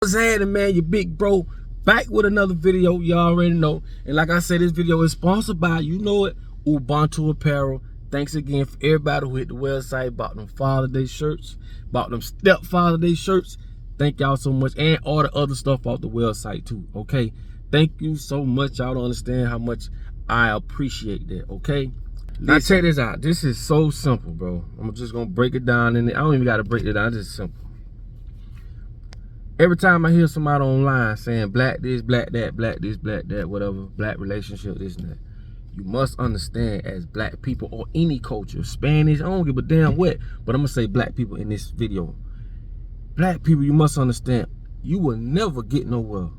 What's happening, man? Your big bro back with another video. You already know. And like I said, this video is sponsored by, you know it, Ubuntu Apparel. Thanks again for everybody who hit the website, bought them Father's Day shirts, bought them Stepfather's Day shirts. Thank y'all so much. And all the other stuff off the website too, okay? Thank you so much. Y'all don't understand how much I appreciate that, okay? Now check this out. This is so simple, bro. I'm just gonna break it down. I don't even gotta break it down. It's just simple. Every time I hear somebody online saying black this, black that, black this, black that, whatever, black relationship, this and that, you must understand as black people or any culture, Spanish, I don't give a damn what, but I'm gonna say black people in this video. Black people, you must understand, you will never get nowhere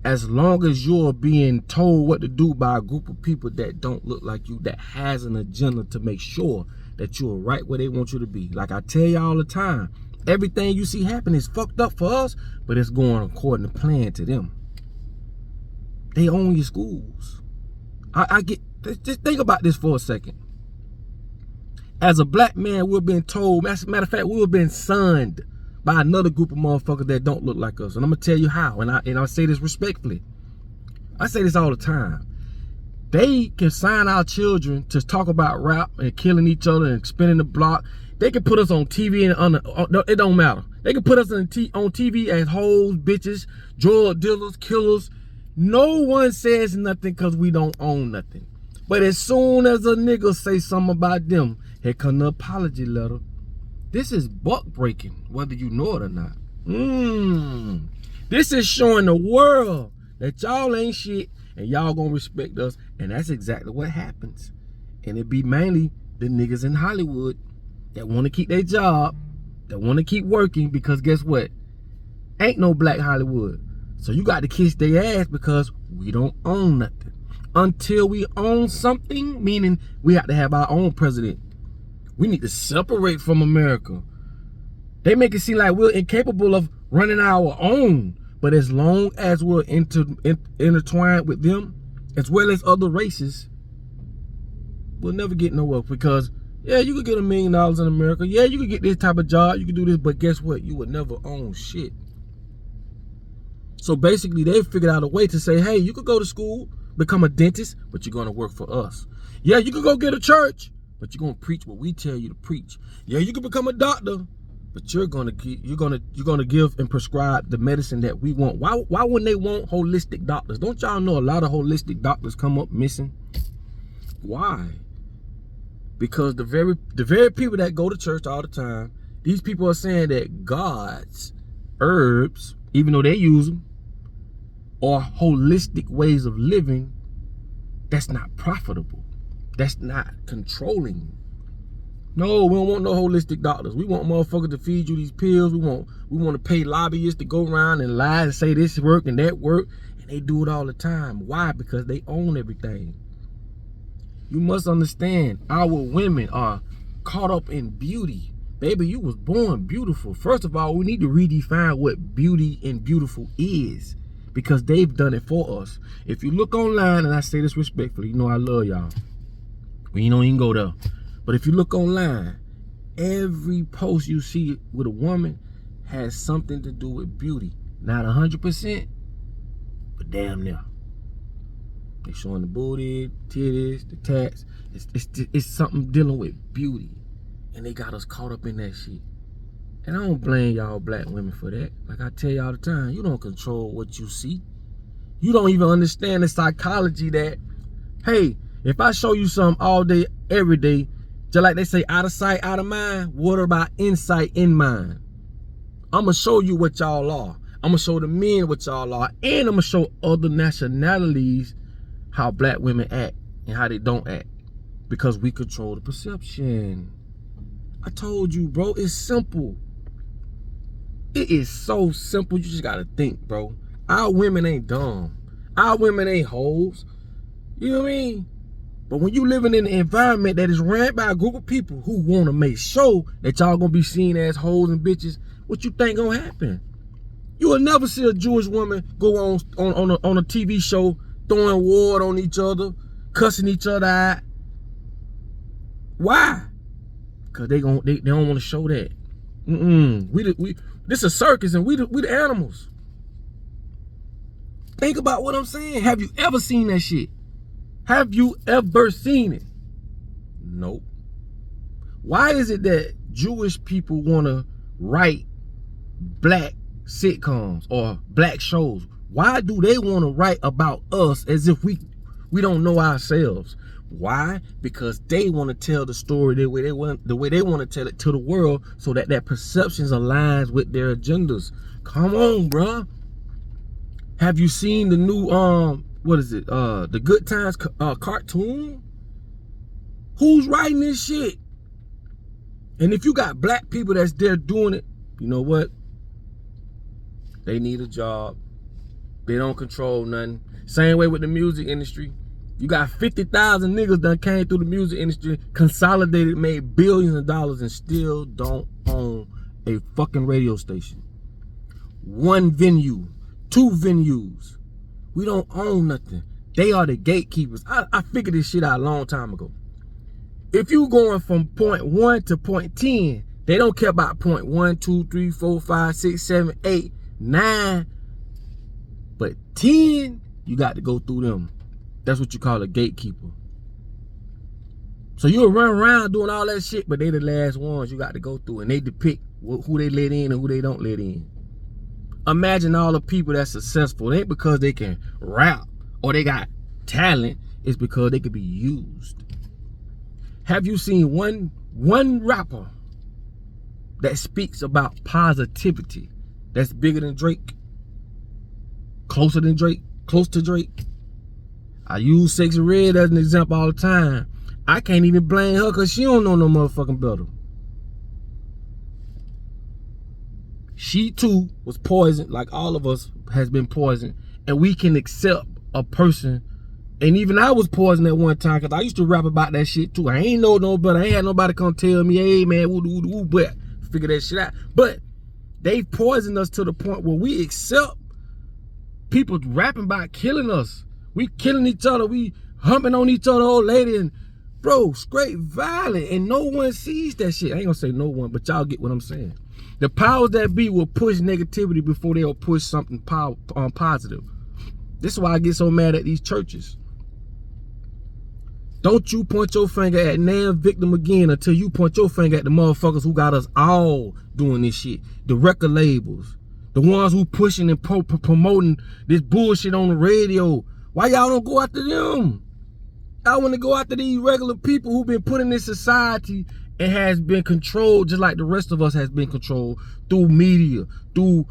as long as you're being told what to do by a group of people that don't look like you, that has an agenda to make sure that you're right where they want you to be. Like I tell you all the time, everything you see happen is fucked up for us, but it's going according to plan to them. They own your schools. I get, just think about this for a second. As a black man, we're being told, as a matter of fact, we were being sunned by another group of motherfuckers that don't look like us. And I'm gonna tell you how, and I say this respectfully. I say this all the time. They can sign our children to talk about rap and killing each other and spinning the block. They can put us on TV and it don't matter. They can put us on TV as hoes, bitches, drug dealers, killers. No one says nothing because we don't own nothing. But as soon as a nigga say something about them, here come the apology letter. This is buck breaking, whether you know it or not. This is showing the world that y'all ain't shit and y'all gonna respect us. And that's exactly what happens. And it be mainly the niggas in Hollywood that want to keep their job, that want to keep working, because guess what? Ain't no black Hollywood. So you got to kiss their ass because we don't own nothing. Until we own something, meaning we have to have our own president. We need to separate from America. They make it seem like we're incapable of running our own. But as long as we're intertwined with them, as well as other races, we'll never get nowhere. Because yeah, you could get $1 million in America. Yeah, you could get this type of job. You could do this, but guess what? You would never own shit. So basically, they figured out a way to say, hey, you could go to school, become a dentist, but you're gonna work for us. Yeah, you could go get a church, but you're gonna preach what we tell you to preach. Yeah, you could become a doctor, but you're gonna give and prescribe the medicine that we want. Why wouldn't they want holistic doctors? Don't y'all know a lot of holistic doctors come up missing? Why? Because the very people that go to church all the time, these people are saying that God's herbs, even though they use them, are holistic ways of living. That's not profitable. That's not controlling. No, we don't want no holistic doctors. We want motherfuckers to feed you these pills. We want to pay lobbyists to go around and lie and say this work and that work, and they do it all the time. Why? Because they own everything. You must understand, our women are caught up in beauty. Baby, you was born beautiful. First of all, we need to redefine what beauty and beautiful is, because they've done it for us. If you look online, and I say this respectfully, you know I love y'all. We don't even go there. But if you look online, every post you see with a woman has something to do with beauty. Not 100%, but damn near. They showing the booty, titties, the tats. It's something dealing with beauty. And they got us caught up in that shit. And I don't blame y'all black women for that. Like I tell y'all all the time, you don't control what you see. You don't even understand the psychology that, hey, if I show you something all day, every day, just like they say, out of sight, out of mind, what about insight in mind? I'm going to show you what y'all are. I'm going to show the men what y'all are. And I'm going to show other nationalities how black women act and how they don't act, because we control the perception. I told you, bro, it's simple. It is so simple. You just gotta think, bro. Our women ain't dumb. Our women ain't hoes. You know what I mean? But when you living in an environment that is ran by a group of people who want to make sure that y'all gonna be seen as hoes and bitches, what you think gonna happen? You will never see a Jewish woman go on a TV show throwing water on each other, cussing each other out. Why? Because they don't want to show that. This a circus and we the animals. Think about what I'm saying. Have you ever seen that shit? Have you ever seen it? Nope. Why is it that Jewish people want to write black sitcoms or black shows? Why do they want to write about us as if we don't know ourselves? Why? Because they want to tell the story the way they want to tell it to the world, so that their perceptions aligns with their agendas. Come on, bruh. Have you seen the new what is it? The Good Times cartoon? Who's writing this shit? And if you got black people that's there doing it, you know what? They need a job. They don't control nothing. Same way with the music industry. You got 50,000 niggas that came through the music industry, consolidated, made billions of dollars, and still don't own a fucking radio station. One venue, 2 venues. We don't own nothing. They are the gatekeepers. I figured this shit out a long time ago. If you going from point 1 to point 10, they don't care about point 1, 2, 3, 4, 5, 6, 7, 8, 9. But 10, you got to go through them. That's what you call a gatekeeper. So you'll run around doing all that shit, but they the last ones you got to go through, and they depict who they let in and who they don't let in. Imagine all the people that's successful. It ain't because they can rap or they got talent. It's because they could be used. Have you seen one rapper that speaks about positivity that's bigger than Drake? Closer than Drake? Close to Drake? I use Sexy Red as an example all the time. I can't even blame her because she don't know no motherfucking better. She too was poisoned, like all of us has been poisoned. And we can accept a person. And even I was poisoned at one time, because I used to rap about that shit too. I ain't know no better. I ain't had nobody come tell me, hey man, woo, but figure that shit out. But they poisoned us to the point where we accept people rapping about killing us. We killing each other. We humping on each other, old lady. And bro, straight violent. And no one sees that shit. I ain't gonna say no one, but y'all get what I'm saying. The powers that be will push negativity before they'll push something positive. This is why I get so mad at these churches. Don't you point your finger at nan victim again until you point your finger at the motherfuckers who got us all doing this shit. The record labels. The ones who pushing and promoting this bullshit on the radio. Why y'all don't go after them? I want to go after these regular people who've been put in this society and has been controlled just like the rest of us has been controlled through media, through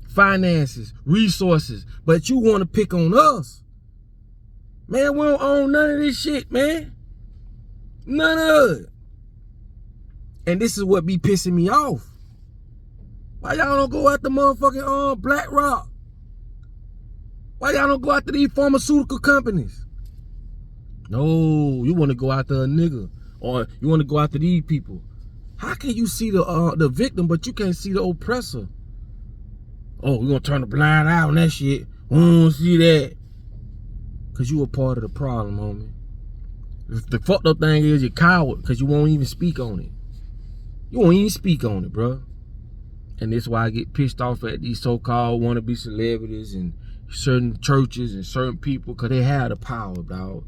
finances, resources. But you want to pick on us. Man, we don't own none of this shit, man. None of it. And this is what be pissing me off. Why y'all don't go after motherfucking Black Rock? Why y'all don't go after these pharmaceutical companies? No, you want to go after a nigga, or you want to go after these people. How can you see the victim, but you can't see the oppressor? Oh, we're gonna turn a blind eye on that shit. We don't see that. Cause you a part of the problem, homie. The fucked up thing is you're coward, cause you won't even speak on it. You won't even speak on it, bro. And that's why I get pissed off at these so-called wannabe celebrities and certain churches and certain people, cause they have the power, dog.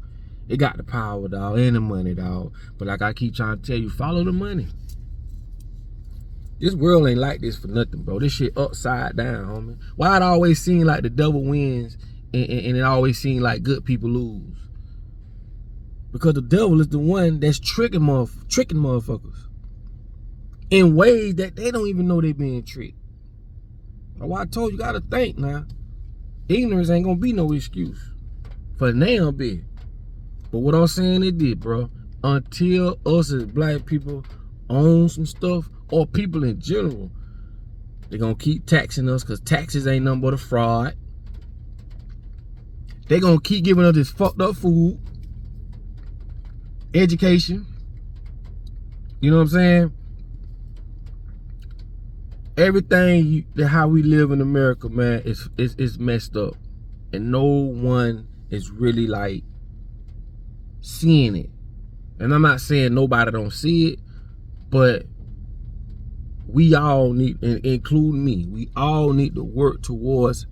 They got the power, dog, and the money, dog. But like I keep trying to tell you, follow the money. This world ain't like this for nothing, bro. This shit upside down, homie. Why it always seem like the devil wins and it always seem like good people lose? Because the devil is the one that's tricking motherfuckers in ways that they don't even know they being tricked. That's why I told you gotta think now. Ignorance ain't gonna be no excuse for now, bit. But what I'm saying it did, bro. Until us as black people own some stuff, or people in general, they're gonna keep taxing us, because taxes ain't nothing but a fraud. They're gonna keep giving us this fucked up food, education. You know what I'm saying? Everything how we live in America, man, is messed up. And no one is really like seeing it. And I'm not saying nobody don't see it, but we all need, including me, we all need to work towards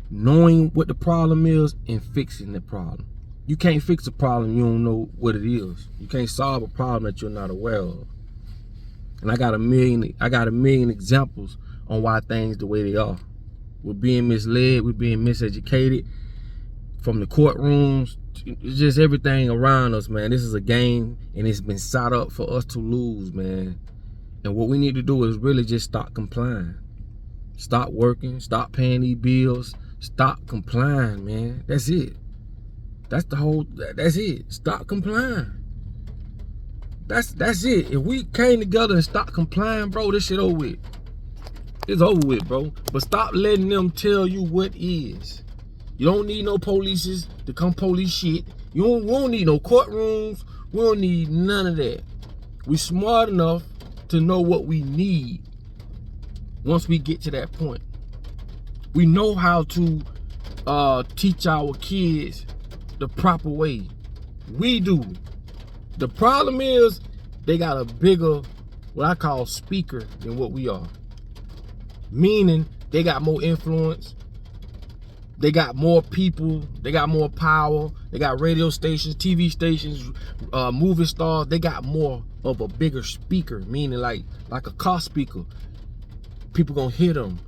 knowing what the problem is and fixing the problem. You can't fix a problem you don't know what it is. You can't solve a problem that you're not aware of. And I got a million examples on why things the way they are. We're being misled, we're being miseducated from the courtrooms. It's just everything around us, man. This is a game, and it's been set up for us to lose, man. And what we need to do is really just stop complying. Stop working, stop paying these bills, stop complying, man. That's it. That's it. Stop complying. That's it. If we came together and stopped complying, bro, this shit over with. It's over with, bro. But stop letting them tell you what is. You don't need no polices to come police shit. We don't need no courtrooms. We don't need none of that. We smart enough to know what we need once we get to that point. We know how to teach our kids the proper way. We do. The problem is they got a bigger, what I call, speaker than what we are. Meaning they got more influence, they got more people, they got more power, they got radio stations, TV stations, movie stars. They got more of a bigger speaker, meaning like a car speaker. People gonna hear them.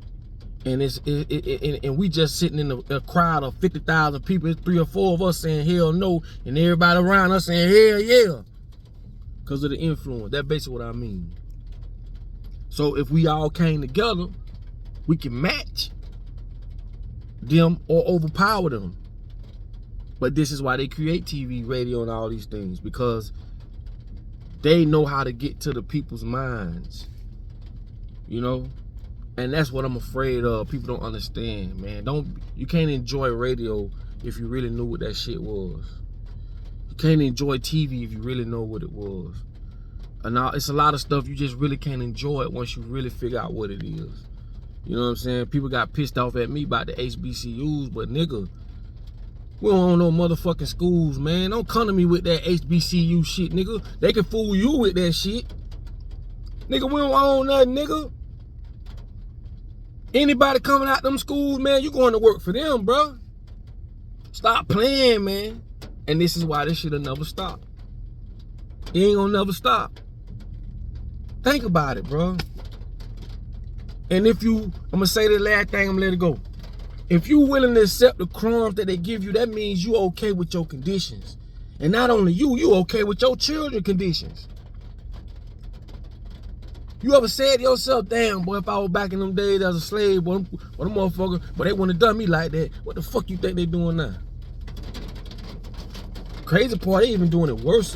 And and we just sitting in a crowd of 50,000 people. It's 3 or 4 of us saying hell no, and everybody around us saying hell yeah, because of the influence. That's basically what I mean. So if we all came together, we can match them or overpower them. But this is why they create TV, radio, and all these things, because they know how to get to the people's minds, you know. And that's what I'm afraid of. People don't understand, man. You can't enjoy radio if you really knew what that shit was. You can't enjoy TV if you really know what it was. And now it's a lot of stuff you just really can't enjoy it once you really figure out what it is. You know what I'm saying? People got pissed off at me about the HBCUs, but nigga, we don't own no motherfucking schools, man. Don't come to me with that HBCU shit, nigga. They can fool you with that shit. Nigga, we don't own nothing, nigga. Anybody coming out them schools, man, you going to work for them, bro. Stop playing, man. And this is why this shit'll never stop. It ain't gonna never stop. Think about it, bro. And if I'm gonna say the last thing, I'm gonna let it go. If you willing to accept the crumbs that they give you, that means you okay with your conditions. And not only you okay with your children's conditions. You ever said to yourself, damn, boy, if I was back in them days as a slave, boy, them motherfuckers, but they wouldn't have done me like that. What the fuck you think they doing now? Crazy part, they even doing it worse.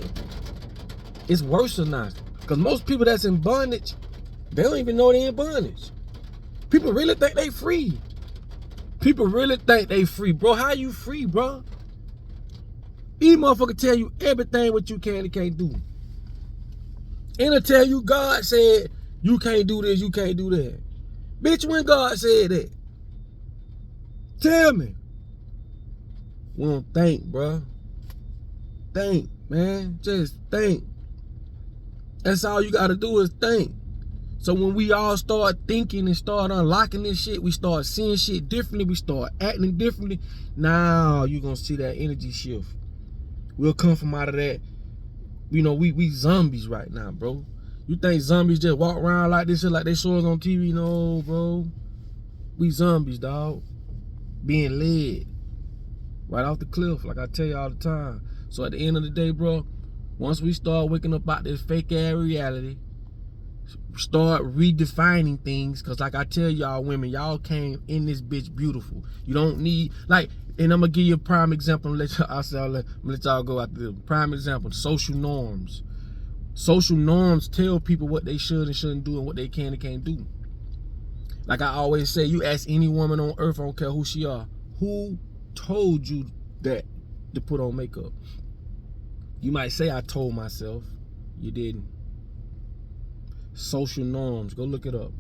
It's worse now. Because most people that's in bondage, they don't even know they in bondage. People really think they free. People really think they free. Bro, how you free, bro? These motherfuckers tell you everything what you can and can't do. And they'll tell you God said you can't do this, you can't do that. Bitch, when God said that? Tell me. We don't think, bro. Think, man. Just think. That's all you gotta do is think. So when we all start thinking and start unlocking this shit, we start seeing shit differently, we start acting differently. Now you're gonna see that energy shift. We'll come from out of that. You know, we zombies right now, bro. You think zombies just walk around like this, like they show us on TV? No, bro. We zombies, dog. Being led right off the cliff, like I tell you all the time. So at the end of the day, bro, once we start waking up out this fake ass reality, start redefining things, because like I tell y'all women, y'all came in this bitch beautiful. You don't need, like, and I'm gonna give you a prime example. Let y'all go out there. Prime example: social norms. Social norms tell people what they should and shouldn't do and what they can and can't do. Like I always say, you ask any woman on earth, I don't care who she are, who told you that to put on makeup? You might say, I told myself. You didn't. Social norms, go look it up.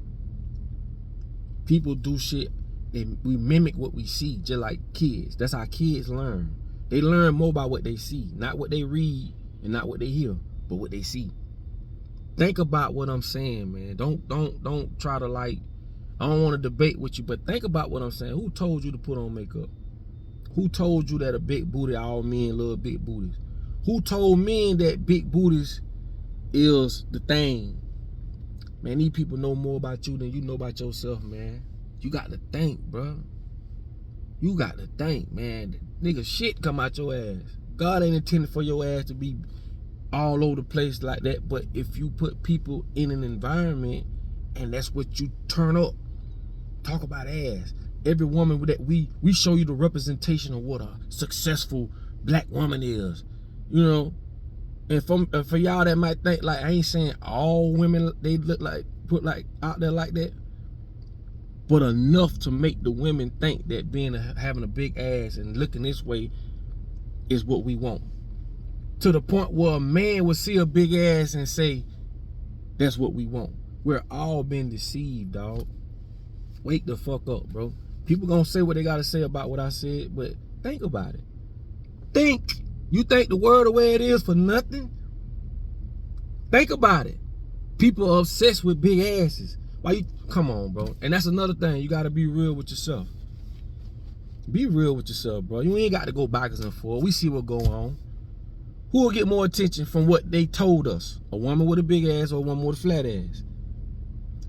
People do shit, we mimic what we see, just like kids. That's how kids learn. They learn more by what they see, not what they read and not what they hear, but what they see. think about what I'm saying, man. Don't try to like, I don't want to debate with you, but think about what I'm saying. Who told you to put on makeup? Who told you that a big booty, all men love big booties? Who told men that big booties is the thing? Man, these people know more about you than you know about yourself, man. You got to think, bro. You got to think, man. Nigga, shit come out your ass. God ain't intended for your ass to be all over the place like that, but if you put people in an environment and that's what you turn up, talk about ass. Every woman that we show you the representation of what a successful black woman is, you know. And for y'all that might think, like, I ain't saying all women they look like, put like out there like that, but enough to make the women think that having a big ass and looking this way is what we want. To the point where a man would see a big ass and say, that's what we want. We're all been deceived, dog. Wake the fuck up, bro. People gonna say what they gotta say about what I said, but think about it. Think. You think the world the way it is for nothing? Think about it. People are obsessed with big asses. Why you, come on, bro. And that's another thing. You gotta be real with yourself. Be real with yourself, bro. You ain't got to go backwards and forth. We see what go on. Who will get more attention from what they told us? A woman with a big ass or a woman with a flat ass?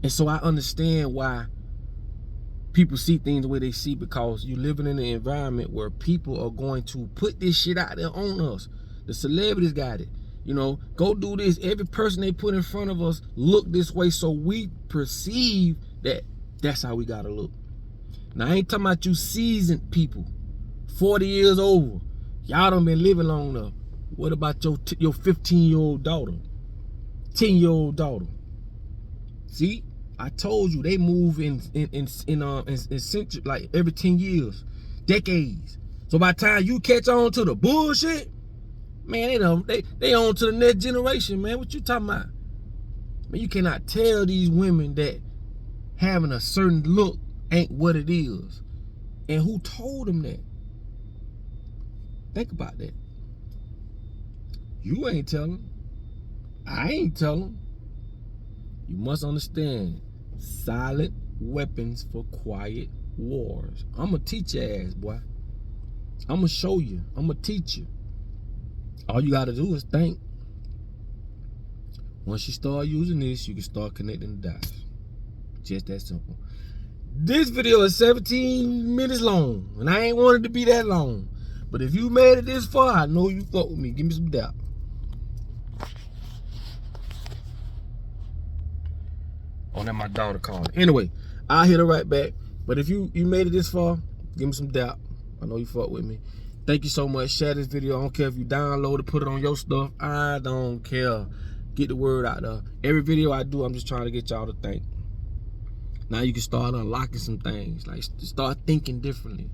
And so I understand why people see things the way they see, because you're living in an environment where people are going to put this shit out there on us. The celebrities got it. You know, go do this. Every person they put in front of us look this way, so we perceive that that's how we gotta look. Now, I ain't talking about you seasoned people, 40 years over. Y'all done been living long enough. What about your 15-year-old daughter, 10-year-old daughter? See, I told you they move in century, like every 10 years, decades. So by the time you catch on to the bullshit, man, they on to the next generation, man. What you talking about? Man, you cannot tell these women that having a certain look ain't what it is. And who told them that? Think about that. You ain't telling. I ain't telling. You must understand, silent weapons for quiet wars. I'ma teach your ass, boy. I'ma show you. I'ma teach you. All you gotta do is think. Once you start using this, you can start connecting the dots. Just that simple. This video is 17 minutes long, and I ain't wanted to be that long. But if you made it this far, I know you fuck with me. Give me some doubt. Oh, that my daughter calling. Anyway, I'll hit her right back. But if you made it this far, give me some doubt. I know you fuck with me. Thank you so much. Share this video. I don't care if you download it, put it on your stuff. I don't care. Get the word out there. Every video I do, I'm just trying to get y'all to think. Now you can start unlocking some things. Like, start thinking differently.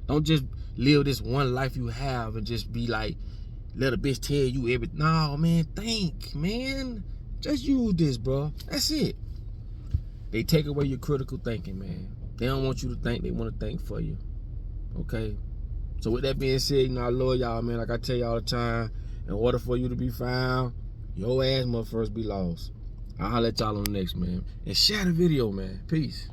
Don't just live this one life you have and just be like, let a bitch tell you everything. No, man, think, man. Just use this, bro. That's it. They take away your critical thinking, man. They don't want you to think. They want to think for you. Okay? So with that being said, you know, I love y'all, man. Like I tell y'all all the time, in order for you to be found, your ass must first be lost. I'll let y'all on the next, man. And share the video, man. Peace.